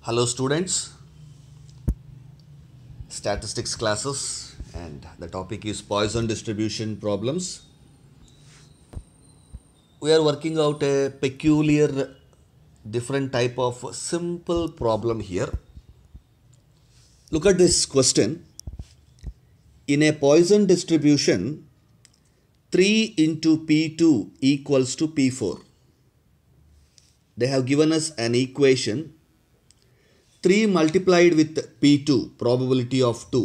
Hello students, statistics classes, and the topic is Poisson distribution problems. We are working out a peculiar different type of simple problem here. Look at this question. In a Poisson distribution, 3 into P2 equals to P4. They have given us an equation 3 multiplied with P2, probability of 2,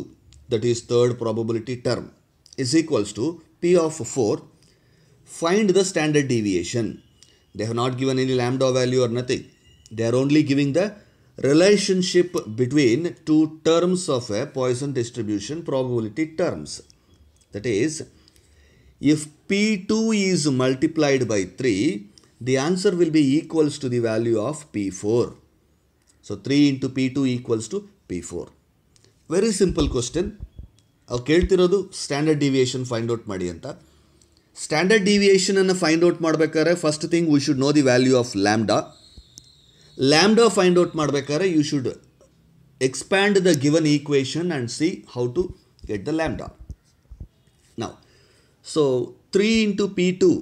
that is third probability term, is equals to P of 4. Find the standard deviation. They have not given any lambda value or nothing. They are only giving the relationship between two terms of a Poisson distribution probability terms. That is, if P2 is multiplied by 3, the answer will be equals to the value of P4. So 3 into P2 equals to P4. Very simple question. ಅವ್ರು ಕೇಳ್ತಿರೋದು standard deviation find out ಮಾಡಿ ಅಂತ. Standard ಡಿವಿಯೇಷನನ್ನು find out ಮಾಡಬೇಕಾದ್ರೆ first thing we should know the value of lambda. Lambda find out ಮಾಡಬೇಕಾದ್ರೆ you should expand the given equation and see how to get the lambda. Now so 3 into P2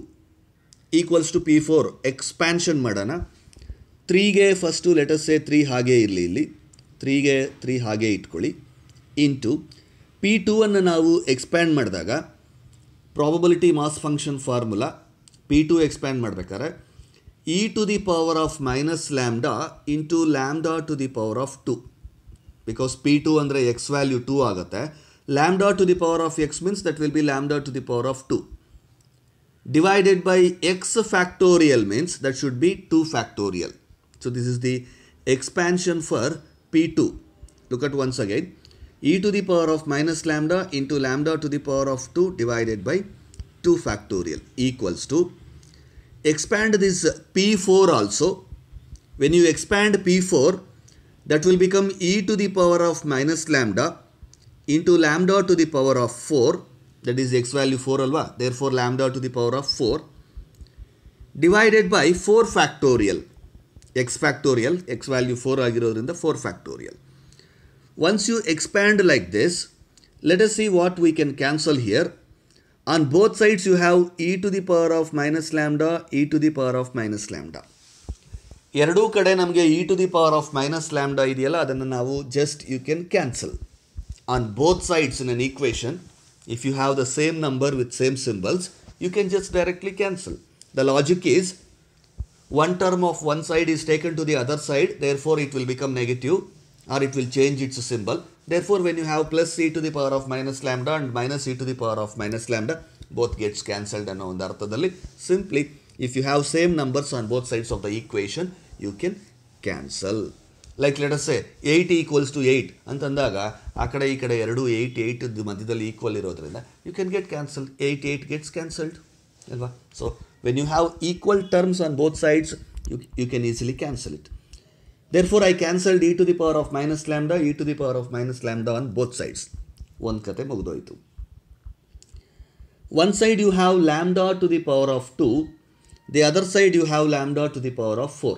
equals to P4 expansion ಮಾಡೋಣ. 3ಗೆ first lettuce ಸೇ 3 ಹಾಗೇ ಇರಲಿ, ಇಲ್ಲಿ 3ಗೆ 3 ಹಾಗೇ ಇಟ್ಕೊಳ್ಳಿ, into P2 ಅನ್ನು ನಾವು ಎಕ್ಸ್ಪ್ಯಾಂಡ್ ಮಾಡಿದಾಗ probability mass function formula P2 expand ಮಾಡಬೇಕಾದ್ರೆ e to the power of minus lambda into lambda to the power of 2, because P2 ಅಂದರೆ ಎಕ್ಸ್ ವ್ಯಾಲ್ಯೂ 2 ಆಗುತ್ತೆ. Lambda to the power of X means that will be lambda to the power of 2. Divided by x factorial means that should be 2 factorial. So this is the expansion for P2. Look at once again. E to the power of minus lambda into lambda to the power of 2 divided by 2 factorial equals to, expand this P4 also. When you expand P4, that will become e to the power of minus lambda into lambda to the power of 4. That is x value 4 alva. Therefore lambda to the power of 4 divided by 4 factorial. X factorial, x value 4 agirodrinda 4 factorial. Once you expand like this, let us see what we can cancel here. On both sides you have e to the power of minus lambda, e to the power of minus lambda. ಎರಡೂ ಕಡೆ ನಮಗೆ e to the power of minus lambda ಇದೆಯಲ್ಲ, ಅದನ್ನು ನಾವು just you can cancel. On both sides in an equation, if you have the same number with same symbols, you can just directly cancel. The logic is, one term of one side is taken to the other side, therefore it will become negative or it will change its symbol. Therefore when you have plus e to the power of minus lambda and minus e to the power of minus lambda, both gets cancelled ಅನ್ನೋ ಒಂದು ಅರ್ಥದಲ್ಲಿ simply if you have same numbers on both sides of the equation, you can cancel. Like let us say 8 equals to 8 ಅಂತಂದಾಗ ಆ ಕಡೆ ಈ ಕಡೆ ಎರಡು 8 ಮಧ್ಯದಲ್ಲಿ ಈಕ್ವಲ್ ಇರೋದ್ರಿಂದ you can get cancelled. 8 gets cancelled ಅಲ್ವಾ. So when you have equal terms on both sides, you can easily cancel it. Therefore I cancelled e to the power of minus lambda, e to the power of minus lambda on both sides. ಒಂದು ಕತೆ ಮುಗಿದೋಯ್ತು. One side you have lambda to the power of 2, the other side you have lambda to the power of 4.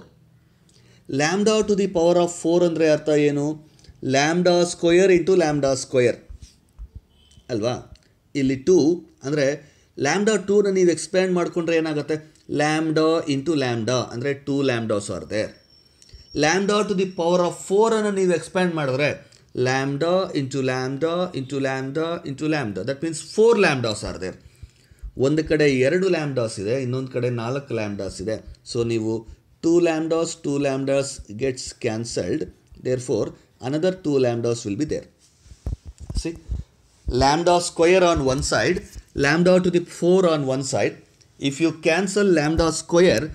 Lambda to the power of 4 ಅಂದರೆ ಅರ್ಥ ಏನು? Lambda square into lambda square ಅಲ್ವಾ. ಇಲ್ಲಿ 2 ಅಂದರೆ lambda 2ನ ನೀವು ಎಕ್ಸ್ಪ್ಯಾಂಡ್ ಮಾಡಿಕೊಂಡ್ರೆ ಏನಾಗುತ್ತೆ? Lambda into lambda ಅಂದರೆ 2 lambdas are there. Lambda to the power of 4ಅನ್ನು ನೀವು ಎಕ್ಸ್ಪ್ಯಾಂಡ್ ಮಾಡಿದ್ರೆ lambda into lambda into lambda into lambda, that means 4 lambdas are there. ಒಂದು ಕಡೆ 2 ಲ್ಯಾಂಬ್ಡಾಸ್ ಇದೆ, ಇನ್ನೊಂದು ಕಡೆ 4 ಲ್ಯಾಂಬ್ಡಾಸ್ ಇದೆ. ಸೊ ನೀವು 2 lambdas gets cancelled, therefore another 2 lambdas will be there. See, lambda square on one side, lambda to the 4 on one side. If you cancel lambda square,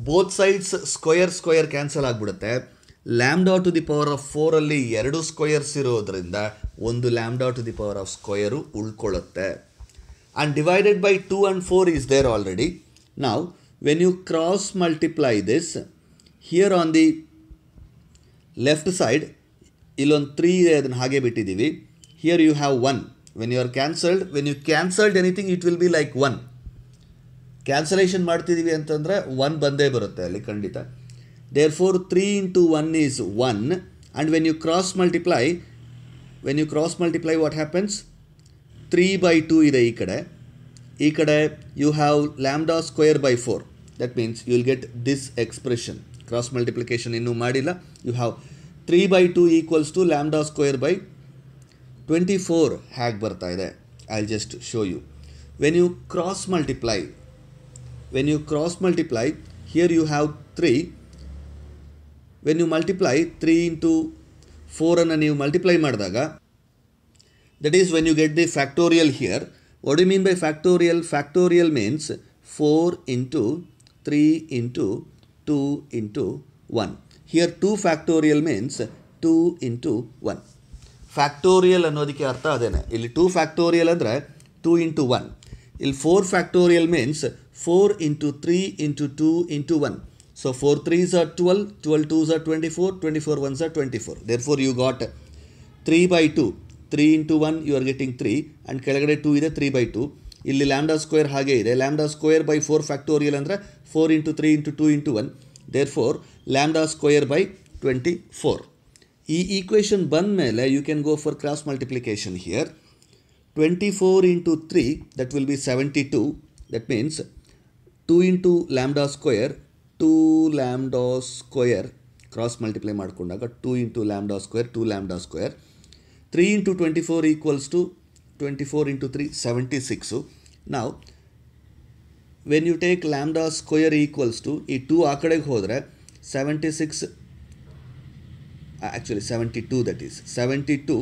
both sides square cancel ಆಗಿಬಿಡುತ್ತೆ. lambda to the power of 4 ಅಲ್ಲಿ 2 squares ಇರೋದ್ರಿಂದ ಒಂದು lambda to the power of square ಉಳ್ಕೊಳ್ಳುತ್ತೆ. And divided by 2 and 4 is there already. Now when you cross multiply this, here on the left side ಇಲ್ಲೊಂದು 3 ಇದೆ, ಅದನ್ನು ಹಾಗೆ ಬಿಟ್ಟಿದ್ದೀವಿ. Here you have 1. When you cancelled anything, it will be like 1. Cancellation ಮಾಡ್ತಿದ್ದೀವಿ ಅಂತಂದರೆ 1 ಬಂದೇ ಬರುತ್ತೆ ಅಲ್ಲಿ ಖಂಡಿತ. Therefore 3 into 1 is 1 and when you cross multiply, what happens? 3 by 2 ide ee kade you have lambda square by 4. That means you will get this expression. Cross multiplication innu madilla. You have 3 by 2 equals to lambda square by 24 hag barta ide. I'll just show you. When you cross multiply, here you have 3. When you multiply 3 into 4 and you multiply madadaga, that is when you get the factorial here. What do you mean by factorial? Factorial means 4 into 3 into 2 into 1. Here 2 factorial means 2 into 1. Factorial ಅನ್ನೋದಕ್ಕೆ ಅರ್ಥ ಅದೇನೆ. ಇಲ್ಲಿ 2 factorial ಅಂದರೆ 2 into 1. ಇಲ್ಲಿ 4 factorial means 4 into 3 into 2 into 1. So 4 3s are 12, 12 2s are 24, 24 1s are 24. Therefore you got 3 by 2. 3 into 1 you are getting 3 and ಕೆಳಗಡೆ 2 ಇದೆ 3 by 2. ಇಲ್ಲಿ lambda square ಹಾಗೆ ಇದೆ. Lambda square by 4 factorial ಅಂದರೆ 4 into 3 into 2 into 1. Therefore lambda square by 24. ಈ equation ಬಂದ ಮೇಲೆ you can go for cross multiplication here. 24 into 3, that will be 72. That means 2 into lambda square, 2 lambda square, cross multiply ಮಾಡ್ಕೊಂಡಾಗ 2 into lambda square, 2 lambda square. 3 into 24 equals to 24 into 3, 76. Now, when you take lambda square equals to, ಈ 2 ಆ ಕಡೆಗೆ ಹೋದರೆ 76, actually 72, that is 72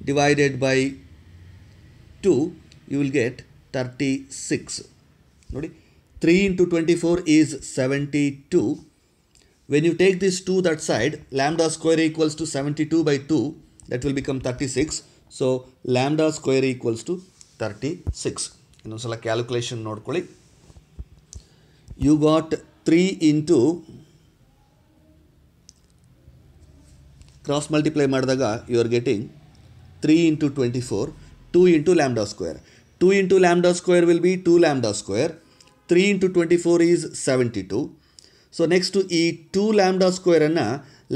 divided by 2, you will get 36. Nodi, 3 into 24 is 72. When you take this 2 that side, lambda square equals to 72 by 2, that will become 36. So lambda square equals to 36. ಇನ್ನೊಂದ್ಸಲ calculation ನೋಡ್ಕೊಳ್ಳಿ. You got 3 into cross multiply ಮಾಡಿದಾಗ you are getting 3 into 24, 2 into lambda square. 2 into lambda square will be 2 lambda square. 3 into 24 is 72. So next to e 2 lambda square anna,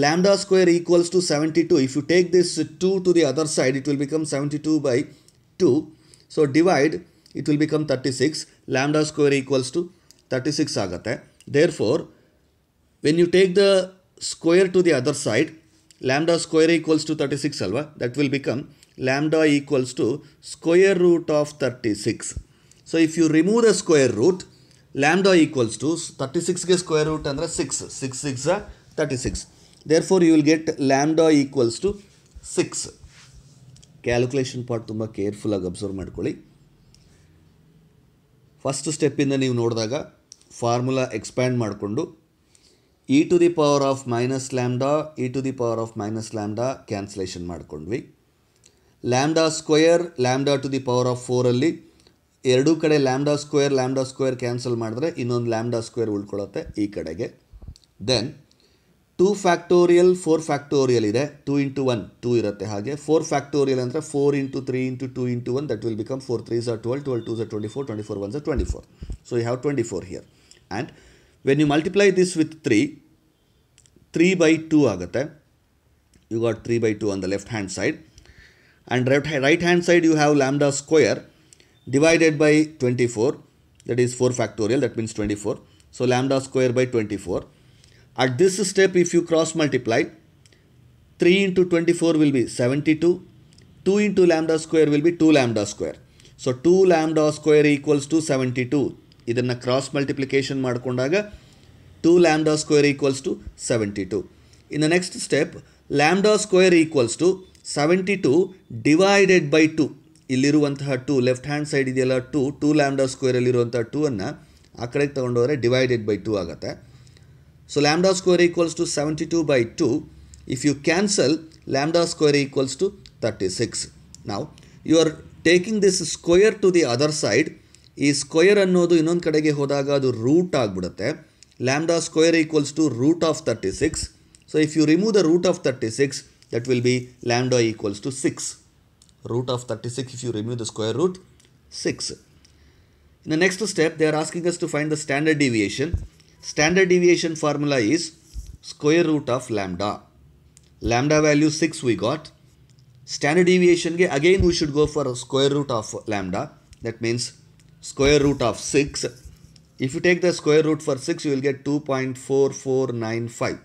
lambda square equals to 72. If you take this 2 to the other side, it will become 72 by 2. So divide, it will become 36. Lambda square equals to 36 agate. Therefore, when you take the square to the other side, lambda square equals to 36 alva, that will become lambda equals to square root of 36. So if you remove the square root, lambda equals to 36 ke square root andre 6. 6 6 are 36. Therefore you will get lambda equals to 6. Calculation part tumba careful ಆಗಿ observe ಮಾಡ್ಕೊಳ್ಳಿ. First step ಇಂದ ನೀವು ನೋಡಿದಾಗ formula expand ಮಾಡಿಕೊಂಡು e to the power of minus lambda, e to the power of minus lambda cancellation ಮಾಡ್ಕೊಂಡ್ವಿ. lambda square, lambda to the power of 4 ಅಲ್ಲಿ ಎರಡೂ ಕಡೆ lambda square ಕ್ಯಾನ್ಸಲ್ ಮಾಡಿದ್ರೆ ಇನ್ನೊಂದು lambda square ಉಳ್ಕೊಳ್ಳುತ್ತೆ ಈ ಕಡೆಗೆ. ದೆನ್ 2 factorial 4 factorial ಇದೆ. 2 into 1 2 ಇರುತ್ತೆ. ಹಾಗೆ 4 factorial ಅಂದರೆ 4 into 3 into 2 into 1, that will become 4 3s are 12, 12 2s are 24, 24 1s are 24. So you have 24 here. And when you multiply this with 3, 3 by 2 ಆಗುತ್ತೆ. You got 3 by 2 on the left hand side. And right hand side you have lambda square divided by 24, that is 4 factorial, that means 24. So lambda square by 24. At this step, if you cross multiply, 3 into 24 will be 72, 2 into lambda square will be 2 lambda square. So 2 lambda square equals to 72. Idanna cross multiplication ಮಾಡಿಕೊಂಡಾಗ 2 lambda square equals to 72. In the next step, lambda square equals to 72 divided by 2. ಇಲ್ಲಿರುವಂತಹ 2 left hand side ಇದೆಯಲ್ಲ 2 lambda square ಅಲ್ಲಿರುವಂತಹ 2 ಅನ್ನು ಆ ಕಡೆಗೆ ತಗೊಂಡೋದ್ರೆ divided by 2 ಆಗುತ್ತೆ. So lambda square equals to 72 by 2. If you cancel, lambda square equals to 36. Now you are taking this square to the other side. ಈ square ಅನ್ನೋದು ಇನ್ನೊಂದು ಕಡೆಗೆ ಹೋದಾಗ ಅದು ರೂಟ್ ಆಗಿಬಿಡುತ್ತೆ. lambda square equals to root of 36. So if you remove the root of 36, that will be lambda equals to 6. Root of 36, if you remove the square root, 6. In the next step, they are asking us to find the standard deviation. Standard deviation formula is square root of lambda. lambda value 6 we got. Standard deviation ke again we should go for square root of lambda. That means square root of 6. If you take the square root for 6, you will get 2.4495.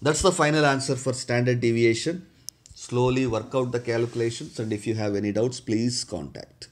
That's the final answer for standard deviation. Slowly work out the calculations, and if you have any doubts, please contact.